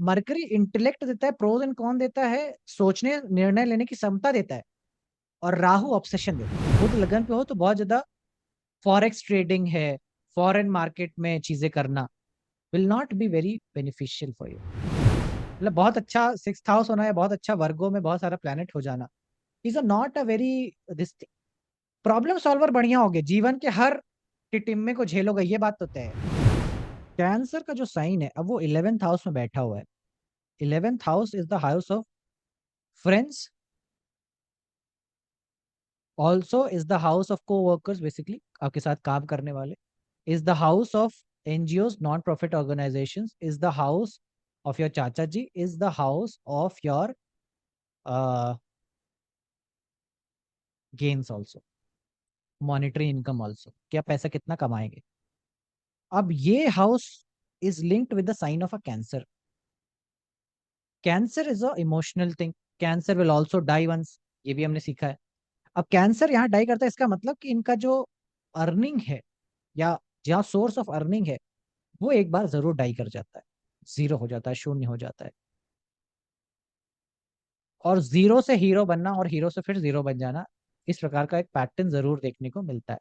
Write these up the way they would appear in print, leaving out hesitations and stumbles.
Mercury intellect देता है, pros and cone देता है, सोचने निर्णय लेने की क्षमता देता है। और राहु ऑब्सेशन देता है। बुध लगन पे हो तो बहुत ज्यादा फॉरेक्स ट्रेडिंग है, फॉरेन मार्केट में चीजें करना will not be very beneficial for you. मतलब बहुत अच्छा सिक्स हाउस होना है, बहुत अच्छा वर्गो में बहुत सारा प्लेनेट हो जाना is a not a very this. Problem solver बढ़िया हो गए, जीवन के हर टिटिम्मे को झेलोगे, ये बात तो तय है। कैंसर का जो साइन है, अब वो 11th हाउस में बैठा हुआ है। 11th house is the house of friends, also is the house of coworkers, basically आपके साथ काम करने वाले, is the house of NGO non profit organisation, is the house of your चाचा जी, is the house of your gains also, monetary income also, कि आप पैसा कितना कमाएंगे। अब ये house is linked with the sign of a cancer. Cancer is a emotional thing, cancer will also die once, ये भी हमने सीखा है। अब कैंसर यहाँ डाई करता है, इसका मतलब कि इनका जो अर्निंग है या जहाँ सोर्स ऑफ अर्निंग है वो एक बार जरूर डाई कर जाता है, जीरो हो जाता है, शून्य हो जाता है। और जीरो से हीरो बनना और हीरो से फिर जीरो बन जाना, इस प्रकार का एक पैटर्न जरूर देखने को मिलता है।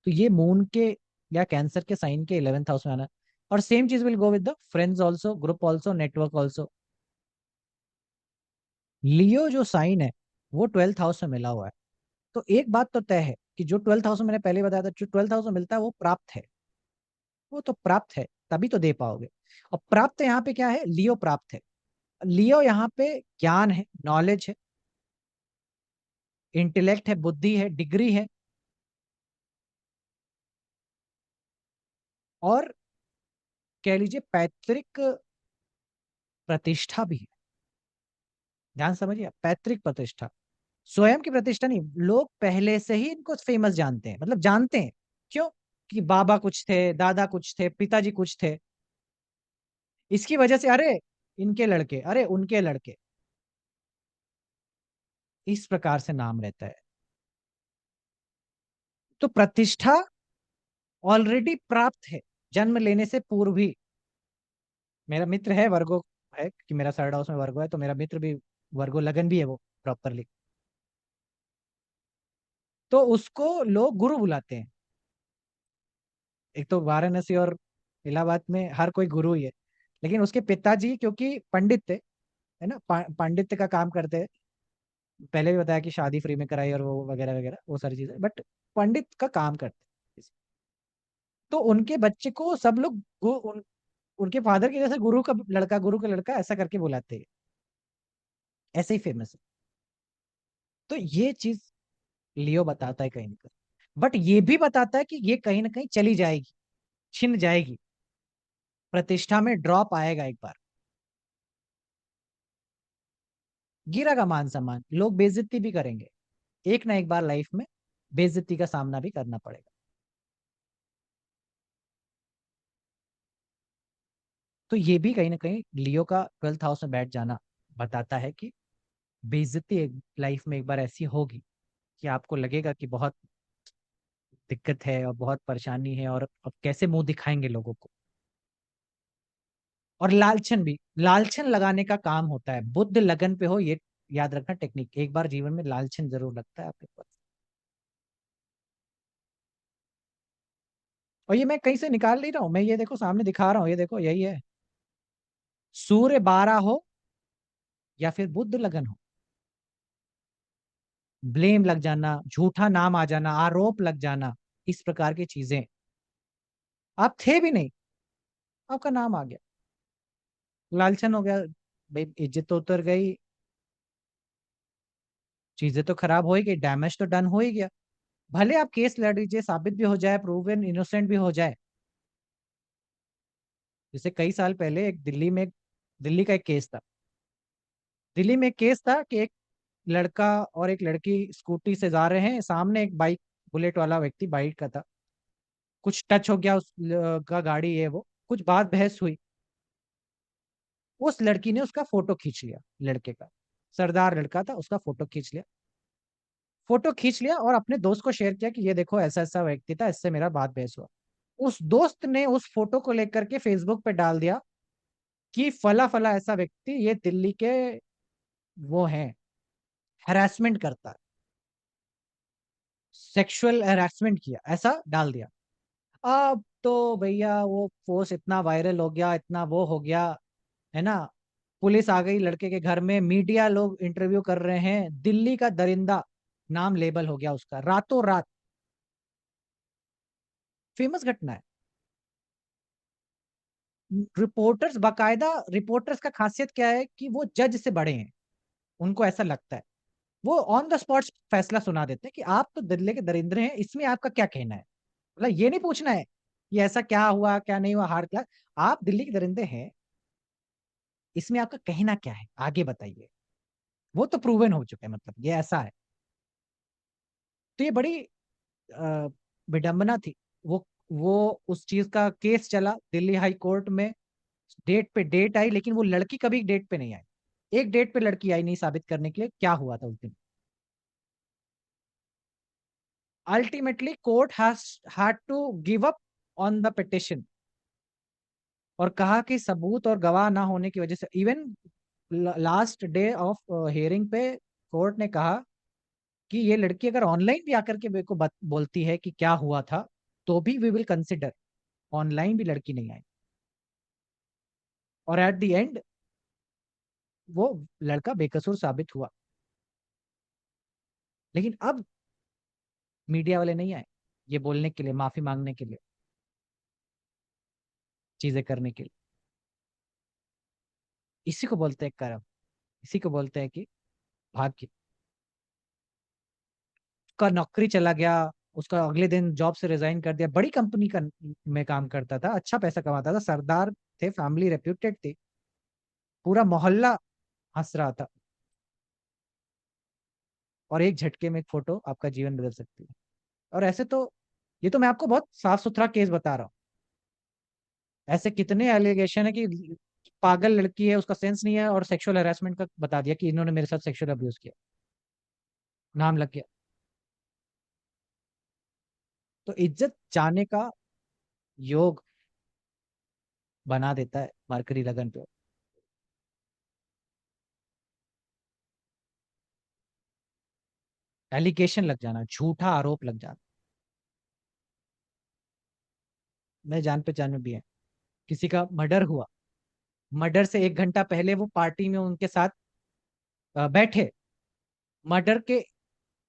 तो ये मून के या कैंसर के साइन के 11th हाउस में आना। और सेम चीज will go with the friends also, group also, network also. Leo जो साइन है वो 12th हाउस में मिला हुआ है। तो एक बात तो तय है कि जो 12th हाउस में मैंने पहले बताया था, जो 12th हाउस में मिलता है वो प्राप्त है, वो तो प्राप्त है, तभी तो दे पाओगे। और प्राप्त यहाँ पे क्या है, लियो प्राप्त है। लियो यहाँ पे ज्ञान है, नॉलेज है, इंटेलेक्ट है, बुद्धि है, डिग्री है, और कह लीजिए पैतृक प्रतिष्ठा भी है। ध्यान समझिए, पैतृक प्रतिष्ठा, स्वयं की प्रतिष्ठा नहीं, लोग पहले से ही इनको फेमस जानते हैं, मतलब जानते हैं। क्यों? कि बाबा कुछ थे, दादा कुछ थे, पिताजी कुछ थे, इसकी वजह से अरे इनके लड़के, अरे उनके लड़के, इस प्रकार से नाम रहता है। तो प्रतिष्ठा ऑलरेडी प्राप्त है जन्म लेने से पूर्व ही। मेरा मित्र है वर्गो, है कि मेरा थर्ड हाउस में वर्गो है, तो मेरा मित्र भी वर्गो लगन भी है वो प्रॉपरली। तो उसको लोग गुरु बुलाते हैं। एक तो वाराणसी और इलाहाबाद में हर कोई गुरु ही है, लेकिन उसके पिताजी क्योंकि पंडित थे, है ना, पांडित्य का काम करते हैं। पहले भी बताया कि शादी फ्री में कराई और वो वगैरह वगैरह वो सारी चीजें, बट पंडित का काम करते हैं। तो उनके बच्चे को सब लोग उनके फादर की जैसे गुरु का लड़का ऐसा करके बुलाते हैं, ऐसे ही फेमस है। तो ये चीज लियो बताता है कहीं ना कहीं, बट ये भी बताता है कि ये कहीं ना कहीं चली जाएगी, छिन जाएगी, प्रतिष्ठा में ड्रॉप आएगा एक बार, गिरेगा मान सम्मान, लोग बेइज्जती भी करेंगे, एक ना एक बार लाइफ में बेइज्जती का सामना भी करना पड़ेगा। तो ये भी कहीं ना कहीं लियो का 12th हाउस में बैठ जाना बताता है कि बेइज्जती एक लाइफ में एक बार ऐसी होगी कि आपको लगेगा कि बहुत दिक्कत है और बहुत परेशानी है, और अब कैसे मुंह दिखाएंगे लोगों को। और लालचन भी, लालचन लगाने का काम होता है, बुद्ध लगन पे हो, ये याद रखना टेक्निक, एक बार जीवन में लालचन जरूर लगता है आपके पास। और ये मैं कहीं से निकाल नहीं रहा हूं, मैं ये देखो सामने दिखा रहा हूँ, ये देखो यही है। सूर्य 12 हो या फिर बुद्ध लगन हो, ब्लेम लग जाना, झूठा नाम आ जाना, आरोप लग जाना, इस प्रकार की चीजें, आप थे भी नहीं, आपका नाम आ गया, लालचन हो गया, भाई इज्जत तो उतर गई, चीजें तो खराब हो ही गई, डैमेज तो डन हो ही गया। भले आप केस लड़ लीजिए, साबित भी हो जाए, प्रूवन इनोसेंट भी हो जाए। जैसे कई साल पहले एक दिल्ली का एक केस था। दिल्ली में एक केस था कि एक लड़का और एक लड़की स्कूटी से जा रहे हैं, सामने एक बाइक, बुलेट वाला व्यक्ति बाइक का था, कुछ टच हो गया का गाड़ी है वो, कुछ बात बहस हुई, उस लड़की ने उसका फोटो खींच लिया, लड़के का, सरदार लड़का था, उसका फोटो खींच लिया, फोटो खींच लिया और अपने दोस्त को शेयर किया कि ये देखो ऐसा ऐसा व्यक्ति था, इससे मेरा बात बहस हुआ। उस दोस्त ने उस फोटो को लेकर के फेसबुक पे डाल दिया कि फला फला ऐसा व्यक्ति ये दिल्ली के वो हैं, हैरेसमेंट करता है, सेक्सुअल हैरेसमेंट किया, ऐसा डाल दिया। अब तो भैया वो पोस्ट इतना वायरल हो गया, इतना वो हो गया, है ना। पुलिस आ गई लड़के के घर में, मीडिया लोग इंटरव्यू कर रहे हैं, दिल्ली का दरिंदा नाम लेबल हो गया उसका रातों रात। फेमस घटना है। रिपोर्टर्स, बाकायदा रिपोर्टर्स का खासियत क्या है कि वो जज से बड़े हैं, उनको ऐसा लगता है, वो ऑन द स्पॉट फैसला सुना देते हैं कि आप तो दिल्ली के दरिंदे हैं, इसमें आपका क्या कहना है। मतलब ये नहीं पूछना है कि ऐसा क्या हुआ क्या नहीं हुआ, हार्ड क्लास, आप दिल्ली के दरिंदे हैं, इसमें आपका कहना क्या है, आगे बताइए। वो तो प्रूवन हो चुका है, मतलब ये ऐसा है। तो ये बड़ी अ, विडंबना थी। वो उस चीज का केस चला दिल्ली हाई कोर्ट में, डेट पे डेट आई, लेकिन वो लड़की कभी डेट पे नहीं आई। एक डेट पे लड़की आई नहीं साबित करने के लिए क्या हुआ था उस दिन। Ultimately court has had to give up on the petition, और कहा कि सबूत और गवाह ना होने की वजह से, even last day of hearing पे कोर्ट ने कहा कि ये लड़की अगर ऑनलाइन भी आकर के मेरे को बोलती है कि क्या हुआ था, तो भी वी विल कंसिडर। ऑनलाइन भी लड़की नहीं आई, और एट द एंड वो लड़का बेकसूर साबित हुआ। लेकिन अब मीडिया वाले नहीं आए ये बोलने के लिए, माफी मांगने के लिए, चीजें करने के लिए। इसी को बोलते हैं कर्म, इसी को बोलते हैं कि भाग्य। उसका नौकरी चला गया, उसका अगले दिन जॉब से रिजाइन कर दिया, बड़ी कंपनी का में काम करता था, अच्छा पैसा कमाता था, सरदार थे, फैमिली रेप्यूटेड थी, पूरा मोहल्ला हंस रहा था। और एक झटके में एक फोटो आपका जीवन बदल सकती है। और ऐसे तो, ये तो मैं आपको बहुत साफ सुथरा केस बता रहा हूँ। ऐसे कितने एलिगेशन है कि पागल लड़की है, उसका सेंस नहीं है, और सेक्सुअल हैरेसमेंट का बता दिया कि इन्होंने मेरे साथ सेक्सुअल अब्यूज किया, नाम लग गया। तो इज्जत जाने का योग बना देता है मरकरी लगन पे। एलिगेशन लग जाना, झूठा आरोप लग जाना। मेरे जान पहचान में भी है, किसी का मर्डर हुआ, मर्डर से 1 घंटा पहले वो पार्टी में उनके साथ बैठे, मर्डर के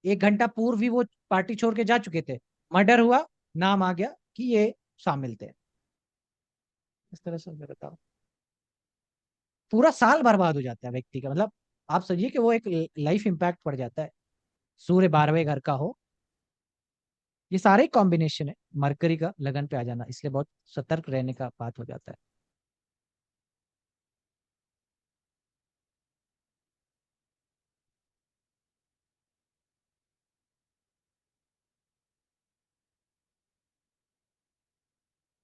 1 घंटा पूर्व ही वो पार्टी छोड़ के जा चुके थे, मर्डर हुआ, नाम आ गया कि ये शामिल थे। इस तरह से मैं बताऊं, पूरा साल बर्बाद हो जाता है व्यक्ति का, मतलब आप समझिए कि वो एक लाइफ इम्पैक्ट पड़ जाता है। सूर्य 12वें घर का हो, ये सारे कॉम्बिनेशन है मरकरी का लगन पे आ जाना, इसलिए बहुत सतर्क रहने का बात हो जाता है।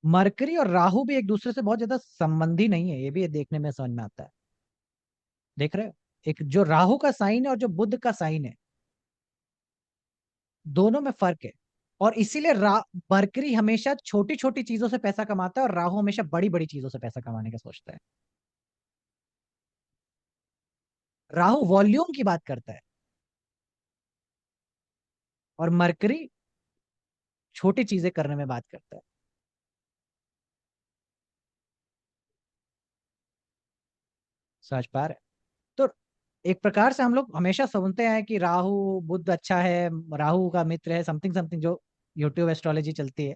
मरकरी और राहु भी एक दूसरे से बहुत ज्यादा संबंधी नहीं है, ये भी ये देखने में समझ में आता है। देख रहे हो, एक जो राहु का साइन है और जो बुध का साइन है, दोनों में फर्क है। और इसीलिए मरकरी हमेशा छोटी छोटी चीजों से पैसा कमाता है, और राहु हमेशा बड़ी बड़ी चीजों से पैसा कमाने का सोचता है। राहु वॉल्यूम की बात करता है, और मरकरी छोटी चीजें करने में बात करता है। समझ पा रहे हैं? तो एक प्रकार से हम लोग हमेशा सुनते हैं कि राहु बुध अच्छा है, राहु का मित्र है, समथिंग समथिंग, जो यूट्यूब एस्ट्रोलॉजी चलती है।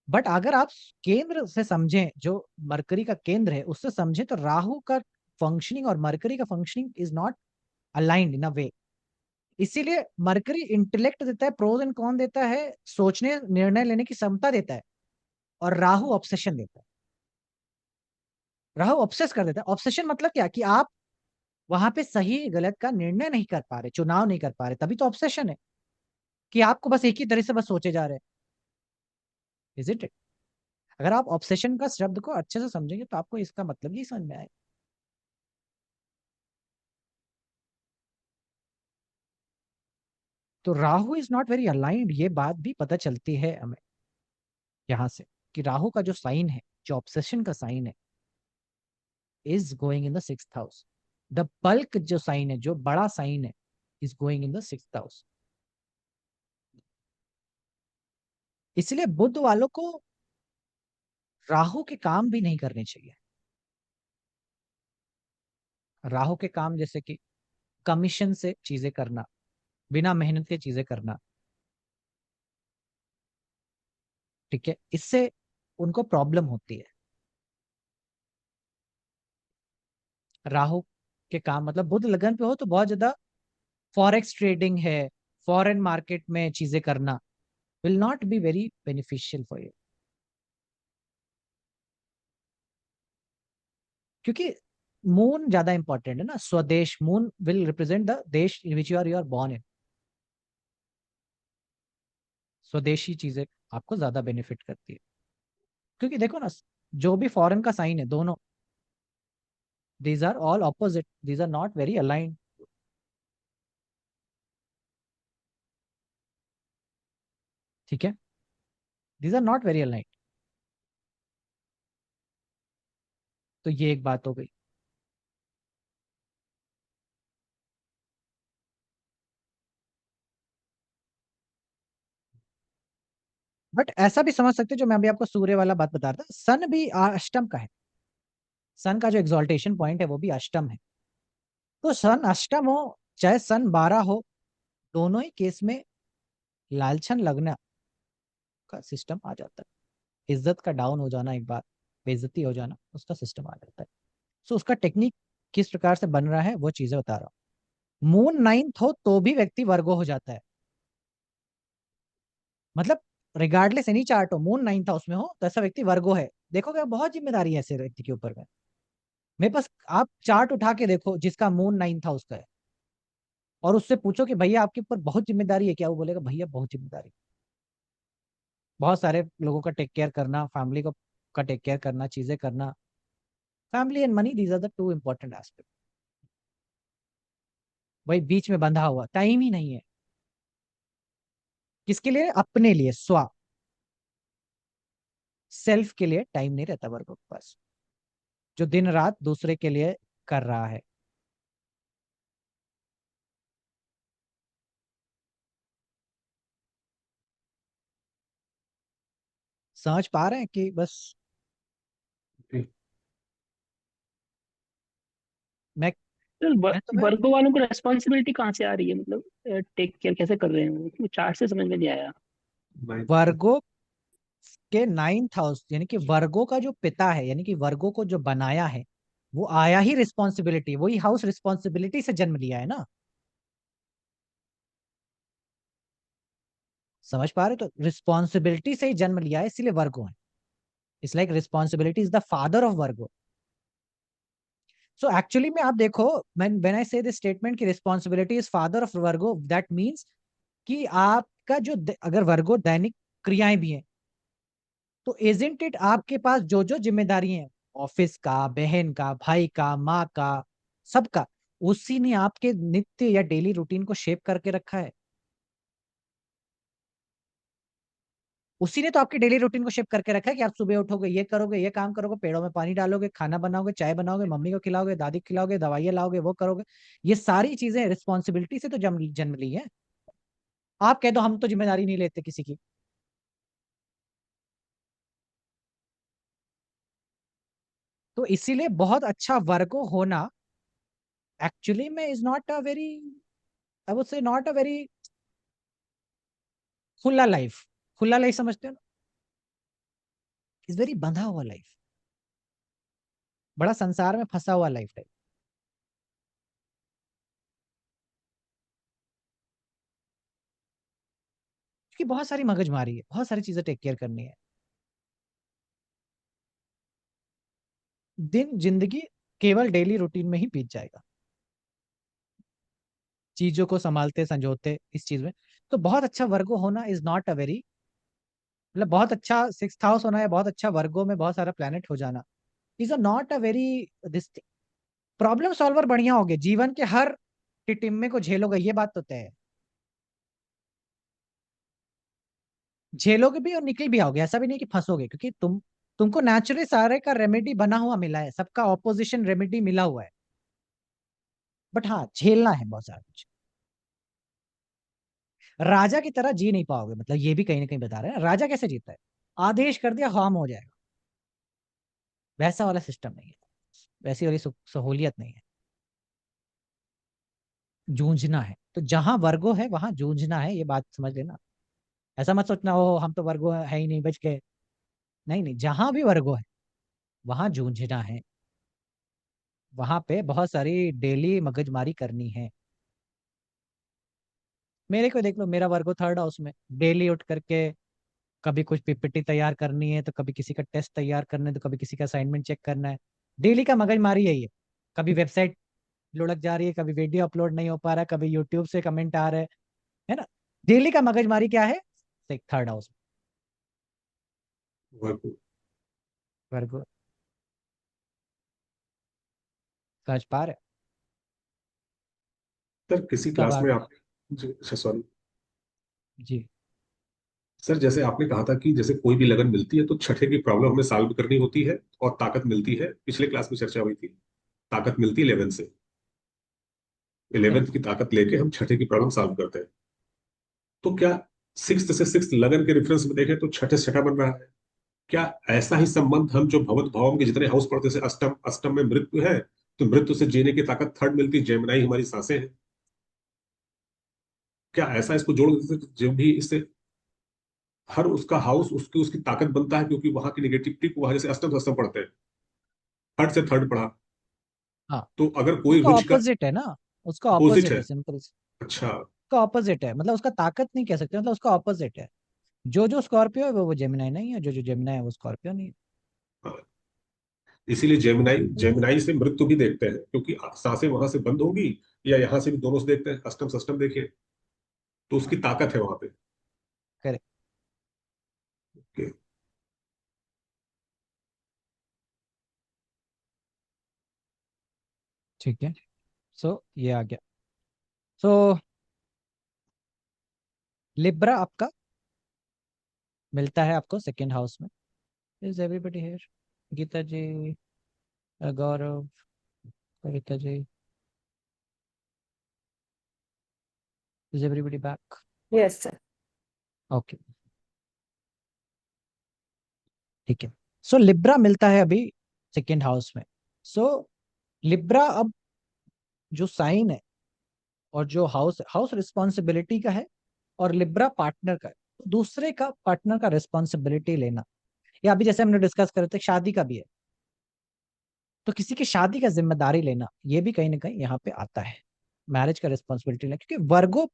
बट अगर आप केंद्र से समझें, जो मरकरी का केंद्र है उससे समझें, तो राहु का फंक्शनिंग और मरकरी का functioning is not aligned in a way. इसीलिए मरकरी इंटेलेक्ट देता है, प्रोज एंड कॉन देता है, सोचने निर्णय लेने की क्षमता देता है, और राहु ऑब्सेशन देता है। राहु ऑब्सेस कर देता है। ऑब्सेशन मतलब क्या, कि आप वहां पे सही गलत का निर्णय नहीं कर पा रहे, चुनाव नहीं कर पा रहे, तभी तो ऑब्सेशन है, कि आपको बस एक ही तरह से बस सोचे जा रहे हैं। Is it? अगर आप ऑब्सेशन का शब्द को अच्छे से समझेंगे तो आपको इसका मतलब ही समझ में आएगा। तो Rahu is not very aligned, ये बात भी पता चलती है हमें। यहाँ से, कि राहु का जो साइन है, जो ऑब्सेशन का साइन है, is going in the 6th house. The bulk जो साइन है, जो बड़ा साइन है, is going in the 6th house. इसलिए बुध वालों को राहु के काम भी नहीं करने चाहिए। राहु के काम जैसे कि कमीशन से चीजें करना, बिना मेहनत के चीजें करना, ठीक है, इससे उनको प्रॉब्लम होती है। राहु के काम मतलब बुध लगन पे हो तो बहुत ज्यादा फॉरेक्स ट्रेडिंग है, फॉरेन मार्केट में चीजें करना will not be very beneficial for you. क्योंकि मून ज्यादा इंपॉर्टेंट है ना, स्वदेश, मून विल रिप्रेजेंट द देश in which you are born in. स्वदेशी चीजें आपको ज्यादा बेनिफिट करती है। क्योंकि देखो ना, जो भी फॉरेन का साइन है, दोनों, these are all opposite, these are not very aligned, ठीक है, these are not very aligned. तो ये एक बात हो गई। बट ऐसा भी समझ सकते हो, जो मैं अभी आपको सूर्य वाला बात बता रहा था, सन भी अष्टम का है। सन का जो एक्सॉल्टेशन पॉइंट है वो भी अष्टम है। तो सन अष्टम हो चाहे सन 12 हो, दोनों ही केस में लालछन लगना का सिस्टम आ जाता है। इज्जत का डाउन हो जाना, एक बार बेइज्जती हो जाना, उसका सिस्टम आ जाता है। सो उसका टेक्निक किस प्रकार से बन रहा है वो चीजें बता रहा हूँ। मून 9th हो तो भी व्यक्ति वर्गो हो जाता है। मतलब रिगार्डलेस एनी चार्ट हो, मून 9th हाउस में हो तो ऐसा व्यक्ति वर्गो है। देखोगे बहुत जिम्मेदारी है ऐसे व्यक्ति के ऊपर में। मेरे पास आप चार्ट उठा के देखो जिसका मून 9th हाउस का है, और उससे पूछो कि भैया आपके ऊपर बहुत जिम्मेदारी है क्या, वो बोलेगा भैया बहुत जिम्मेदारी। बहुत सारे लोगों का टेक केयर करना, फैमिली को का टेक केयर करना, चीजें करना, family and money, these are the two important aspect. वही बीच में बंधा हुआ, टाइम ही नहीं है किसके लिए, अपने लिए, स्व सेल्फ के लिए टाइम नहीं रहता वर्गों के पास, जो दिन रात दूसरे के लिए कर रहा है। समझ पा रहे हैं कि बस मैं तो मैं तुम्हें वर्गो वालों को रेस्पॉन्सिबिलिटी कहाँ से आ रही है, मतलब टेक केयर कैसे कर रहे हैं वो चार्ट से समझ में नहीं आया। वर्गो के 9th हाउस, यानी कि वर्गो का जो पिता है, यानी कि वर्गो को जो बनाया है, वो आया ही रिस्पॉन्सिबिलिटी, वही हाउस रिस्पॉन्सिबिलिटी से जन्म लिया है ना। समझ पा रहे हो? तो रिस्पॉन्सिबिलिटी से ही जन्म लिया है, इसीलिए वर्गो है। It's like responsibility is the father of Virgo. So actually में आप देखो, व्हेन आई से दिस स्टेटमेंट कि responsibility is father of Virgo, that means कि आपका जो अगर वर्गो दैनिक क्रियाएं भी हैं, तो इजंट इट आपके पास जो जो जिम्मेदारी है, ऑफिस का, बहन का, भाई का, माँ का, सबका, उसी ने आपके नित्य या डेली रूटीन को शेप करके रखा है। उसी ने तो आपके डेली रूटीन को शेप करके रखा है कि आप सुबह उठोगे, ये करोगे, ये काम करोगे, पेड़ों में पानी डालोगे, खाना बनाओगे, चाय बनाओगे, मम्मी को खिलाओगे, दादी को खिलाओगे, दवाइयाँ लाओगे, वो करोगे। ये सारी चीजें रिस्पॉन्सिबिलिटी से तो जन्म जन्म ली है। आप कह दो हम तो जिम्मेदारी नहीं लेते किसी की, तो इसीलिए बहुत अच्छा वर्गो होना एक्चुअली में is not a very, I would say not a very खुला लाइफ। खुला लाइफ समझते हो ना, इज वेरी बंधा हुआ लाइफ, बड़ा संसार में फंसा हुआ लाइफ है। क्योंकि बहुत सारी मगजमारी है, बहुत सारी चीजें टेक केयर करनी है। दिन जिंदगी केवल डेली रूटीन में ही बीत जाएगा, चीजों को संभालते संजोते इस चीज में। तो बहुत अच्छा वर्गो होना इज नॉट अ वेरी, मतलब बहुत अच्छा 6th हाउस होना है, बहुत अच्छा वर्गो में बहुत सारा प्लेनेट हो जाना is a not a very this. Problem solver बढ़िया होगे, जीवन के हर टिटिम्मे को झेलोगे, ये बात तो तय है। झेलोगे भी और निकल भी आओगे, ऐसा भी नहीं कि फंसोगे, क्योंकि तुमको नेचुरली सारे का रेमेडी बना हुआ मिला है, सबका ऑपोजिशन रेमेडी मिला हुआ है। बट हाँ, झेलना है बहुत सारा कुछ। राजा की तरह जी नहीं पाओगे, मतलब ये भी कहीं ना कहीं बता रहे हैं, राजा कैसे जीता है, आदेश कर दिया काम हो जाएगा, वैसा वाला सिस्टम नहीं है, वैसी वाली सहूलियत नहीं है। जूझना है, तो जहां वर्गो है वहां जूझना है, ये बात समझ लेना। ऐसा मत सोचना हो हम तो वर्गो है ही नहीं, बच गए। नहीं नहीं, जहां भी वर्गो है वहां जूझना है, वहां पे बहुत सारी डेली मगजमारी करनी है। मेरे को देख लो, मेरा वर्गो थर्ड हाउस में, डेली उठ करके कभी कुछ पीपीटी तैयार करनी है, तो कभी किसी का टेस्ट तैयार करना है, तो कभी किसी का असाइनमेंट चेक करना है। डेली का मगजमारी यही है। कभी वेबसाइट लुढ़क जा रही है, कभी वीडियो अपलोड नहीं हो पा रहा है, कभी यूट्यूब से कमेंट आ रहे हैं, है ना। डेली का मगजमारी क्या है, थर्ड हाउस वर्क। में वर्गो। समझ पा रहे सर किसी तब क्लास में आप, जी अच्छा सॉरी, जी। सर जैसे आपने कहा था कि जैसे कोई भी लगन मिलती है तो छठे की प्रॉब्लम हमें सॉल्व करनी होती है, और ताकत मिलती है, पिछले क्लास में चर्चा हुई थी, ताकत मिलती है 11 से, करेक्ट। 11th की ताकत लेके हम छठे की प्रॉब्लम सॉल्व करते हैं। तो क्या सिक्स्थ से सिक्स्थ लगन के रेफरेंस में देखें तो छठे से छठा बन रहा है? क्या ऐसा ही संबंध हम जो भवत भावों के जितने हाउस पढ़ते, से अष्टम, अष्टम में मृत्यु है, तो मृत्यु से जीने की ताकत थर्ड मिलती है, जेमिनाई हमारी सांसें हैं। क्या ऐसा इसको जोड़ देते तो जो भी इससे हर उसका हाउस उसकी उसकी ताकत बनता है, क्योंकि वहां की निगेटिविटी को वहां जैसे अष्टम से अष्टम पढ़ते हैं, थर्ड से थर्ड पढ़ा, हाँ, तो अगर कोई उसका रुचि का ऑपोजिट है ना, उसका अपोजिट ऑपोजिट है। है, सिंपल। अच्छा। उसका ऑपोजिट है, मतलब उसका ताकत नहीं कह सकते, मतलब उसका ऑपोजिट है। जो जो स्कॉर्पियो है वो जेमिनाई नहीं है, जो जो जेमिनाई है वो स्कॉर्पियो नहीं है। हाँ, इसीलिए जेमिनाई, जेमिनाई से मृत्यु भी देखते हैं, क्योंकि सांसें वहां से बंद होंगी, या यहाँ से भी दोनों से देखते हैं, अष्टम से अष्टम देखिए, तो उसकी ताकत है वहां पे। करेक्ट। ओके। ठीक है। सो ये आ गया। सो लिब्रा आपका मिलता है आपको सेकेंड हाउस में। Is everybody here? Geeta ji, Gaurav, Kavita ji, is everybody back? Yes sir. Okay, ठीक है। सो लिब्रा मिलता है अभी सेकेंड हाउस में। सो लिब्रा अब जो साइन है, और जो हाउस हाउस रिस्पॉन्सिबिलिटी का है, और लिब्रा पार्टनर का है। दूसरे का पार्टनर का रिस्पॉन्सिबिलिटी लेना, या अभी जैसे हमने डिस्कस कर रहे थे शादी का भी है, तो किसी की शादी का जिम्मेदारी लेना, ये भी कहीं ना कहीं यहाँ पे आता है। मैरिज का रिस्पॉन्सिबिलिटी लेना, क्योंकि वर्गो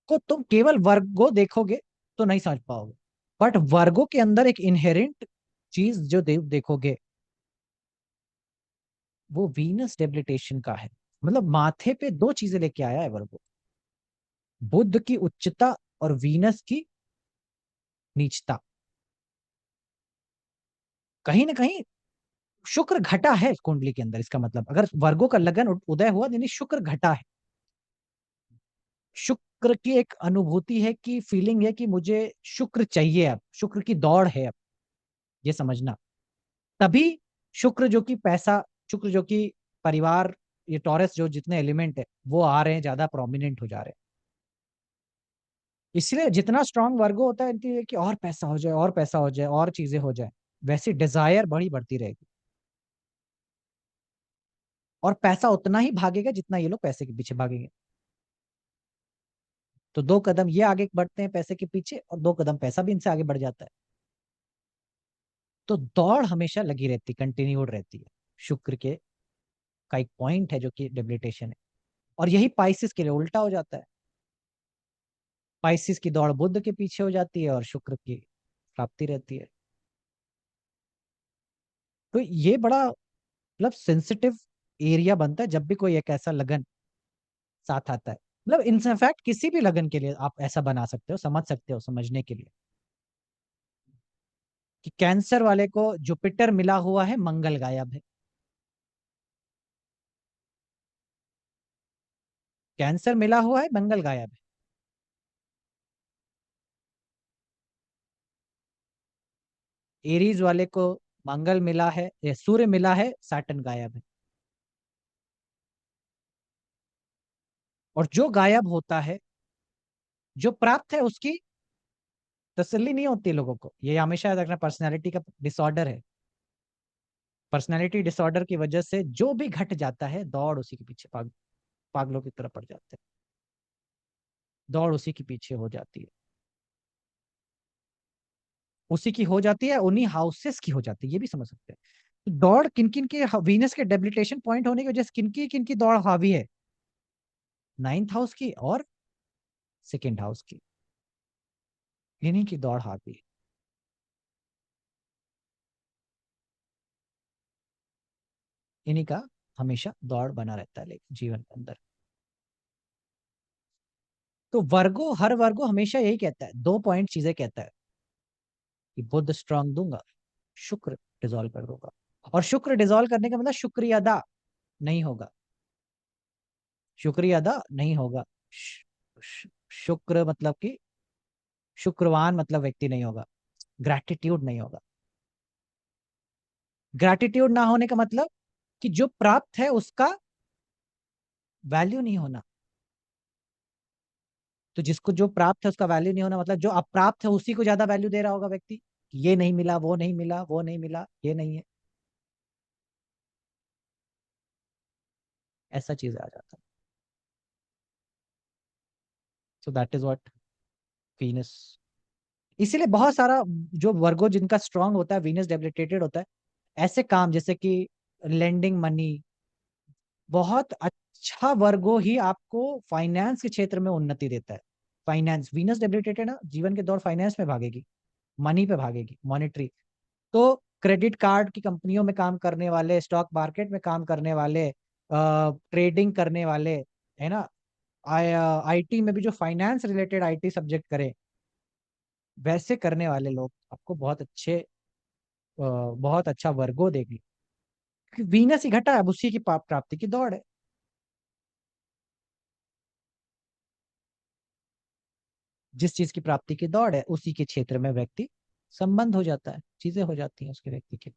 को तुम केवल वर्गो देखोगे तो नहीं समझ पाओगे, बट वर्गो के अंदर एक इनहेरेंट चीज जो देखोगे, वो वीनस डेबिलिटेशन का है। मतलब माथे पे दो चीजें लेके आया है वर्गो, बुध की उच्चता और वीनस की नीचता। कहीं ना कहीं शुक्र घटा है इस कुंडली के अंदर, इसका मतलब अगर वर्गो का लगन उदय हुआ, यानी शुक्र घटा है। शुक्र की एक अनुभूति है, कि फीलिंग है कि मुझे शुक्र चाहिए, अब शुक्र की दौड़ है अब, ये समझना। तभी शुक्र जो कि पैसा, शुक्र जो कि परिवार, ये टॉरस जो जितने एलिमेंट है वो आ रहे हैं, ज्यादा प्रोमिनेंट हो जा रहे हैं। इसलिए जितना स्ट्रांग वर्गो होता है, इनकी है कि और पैसा हो जाए, और पैसा हो जाए, और चीजें हो जाए, वैसी डिजायर बड़ी बढ़ती रहेगी। और पैसा उतना ही भागेगा जितना ये लोग पैसे के पीछे भागेंगे। तो दो कदम ये आगे बढ़ते हैं पैसे के पीछे, और दो कदम पैसा भी इनसे आगे बढ़ जाता है। तो दौड़ हमेशा लगी रहती, कंटिन्यूड रहती है। शुक्र के का एक पॉइंट है जो कि डेबिलिटेशन है। और यही पाइसिस के लिए उल्टा हो जाता है। पाइसिस की दौड़ बुध के पीछे हो जाती है, और शुक्र की प्राप्ति रहती है। तो ये बड़ा मतलब सेंसिटिव एरिया बनता है जब भी कोई एक ऐसा लगन साथ आता है। मतलब इनफैक्ट किसी भी लगन के लिए आप ऐसा बना सकते हो, समझ सकते हो, समझने के लिए, कि कैंसर वाले को जुपिटर मिला हुआ है, मंगल गायब है। कैंसर मिला हुआ है, मंगल गायब है। एरीज वाले को मंगल मिला है, सूर्य मिला है, सैटर्न गायब है। और जो गायब होता है, जो प्राप्त है, उसकी तसल्ली नहीं होती लोगों को। ये हमेशा याद रखना, पर्सनैलिटी का डिसऑर्डर है। पर्सनैलिटी डिसऑर्डर की वजह से जो भी घट जाता है, दौड़ उसी के पीछे, पागलों की तरह पड़ जाते हैं, दौड़ उसी के पीछे हो जाती है, उसी की हो जाती है, उन्हीं हाउसेस की हो जाती है, ये भी समझ सकते हैं। तो दौड़ किन किन के, वीनस के डेबिलिटेशन पॉइंट होने की वजह से किन की दौड़ हावी है? नाइन्थ हाउस की और सेकेंड हाउस की, इन्हीं की दौड़ हावी है। इन्हीं का हमेशा दौड़ बना रहता है लेकिन जीवन के अंदर। तो वर्गो, हर वर्गो हमेशा यही कहता है, दो पॉइंट चीजें कहता है कि बुद्ध स्ट्रांग दूंगा, शुक्र डिसॉल्व कर दूंगा। और शुक्र डिसॉल्व करने का मतलब शुक्रिया अदा नहीं होगा, शुक्रिया अदा नहीं होगा। शुक्र मतलब कि शुक्रवान मतलब व्यक्ति नहीं होगा, ग्रैटिट्यूड नहीं होगा। ग्रैटिट्यूड ना होने का मतलब कि जो प्राप्त है उसका वैल्यू नहीं होना। तो जिसको जो प्राप्त है उसका वैल्यू नहीं होना मतलब जो अप्राप्त है उसी को ज्यादा वैल्यू दे रहा होगा व्यक्ति, कि ये नहीं मिला, वो नहीं मिला, वो नहीं मिला, ये नहीं है, ऐसा चीज आ जाता है। So that is what Venus. इसीलिए बहुत सारा जो वर्गो जिनका स्ट्रांग होता है, वीनस डेबिलिटेटेड होता है, ऐसे काम जैसे कि लेंडिंग मनी, बहुत अच्छा वर्गो ही आपको फाइनेंस के क्षेत्र में उन्नति देता है। फाइनेंस, वीनस डेबिलिटेटेड ना, जीवन के दौर फाइनेंस में भागेगी, मनी पे भागेगी, मॉनेटरी। तो क्रेडिट कार्ड की कंपनियों में काम करने वाले, स्टॉक मार्केट में काम करने वाले, ट्रेडिंग करने वाले, है ना, आईटी में भी जो फाइनेंस रिलेटेड आईटी सब्जेक्ट करे, वैसे करने वाले लोग आपको बहुत अच्छे, बहुत अच्छा वर्गो देगी। क्योंकि वीनस ही घटा है, अब उसी की प्राप्ति की दौड़ है। जिस चीज की प्राप्ति की दौड़ है उसी के क्षेत्र में व्यक्ति संबंध हो जाता है, चीजें हो जाती हैं उसके व्यक्ति के।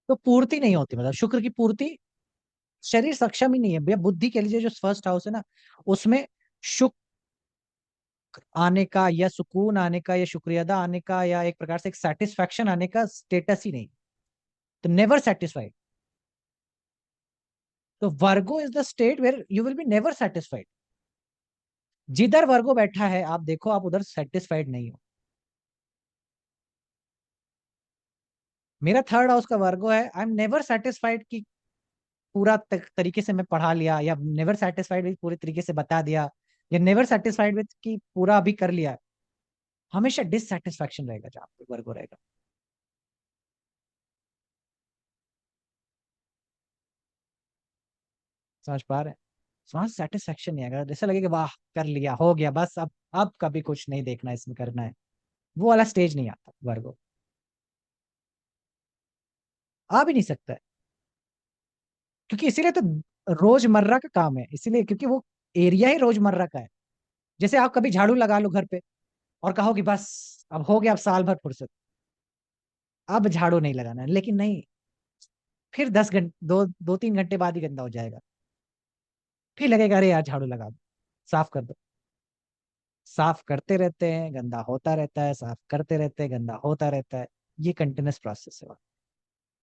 तो पूर्ति नहीं होती, मतलब शुक्र की पूर्ति, शरीर सक्षम ही नहीं है भैया। बुद्धि के लिए जो फर्स्ट हाउस है ना, उसमें शुक्र आने का या सुकून आने का या शुक्रियादा आने का या एक प्रकार से एक सेटिस्फैक्शन आने का स्टेटस ही नहीं, तो नेवर सेटिस्फाइड। तो Virgo is the state where you will be never satisfied. जिधर वर्गो बैठा है आप देखो, आप उधर सेटिस्फाइड नहीं हो। मेरा थर्ड हाउस का वर्गो है, आई एम नेवर सेटिस्फाइड कि पूरा तरीके से मैं पढ़ा लिया, या नेवर सेटिस्फाइड विद पूरे तरीके से बता दिया, या नेवर सेटिस्फाइड विद कि पूरा अभी कर लिया। हमेशा डिससेटिस्फैक्शन रहेगा जहां पे वर्गो रहेगा। समझ पा रहे हैं? वहां सेटिस्फेक्शन नहीं आएगा, जैसे लगेगा वाह कर लिया, हो गया, बस अब कभी कुछ नहीं देखना, इसमें करना है, वो वाला स्टेज नहीं आता वर्गो। आ भी नहीं सकता है, क्योंकि इसीलिए तो रोजमर्रा का काम है, इसीलिए क्योंकि वो एरिया ही रोजमर्रा का है। जैसे आप कभी झाड़ू लगा लो घर पे और कहो कि बस अब हो गया, अब साल भर फुर्सत, अब झाड़ू नहीं लगाना है, लेकिन नहीं, फिर 10 घंटे, 2-3 घंटे बाद ही गंदा हो जाएगा, फिर लगेगा अरे यार झाड़ू लगा दो, साफ कर दो। साफ करते रहते हैं, गंदा होता रहता है, साफ करते रहते हैं, गंदा होता रहता है। ये कंटिन्यूस प्रोसेस है।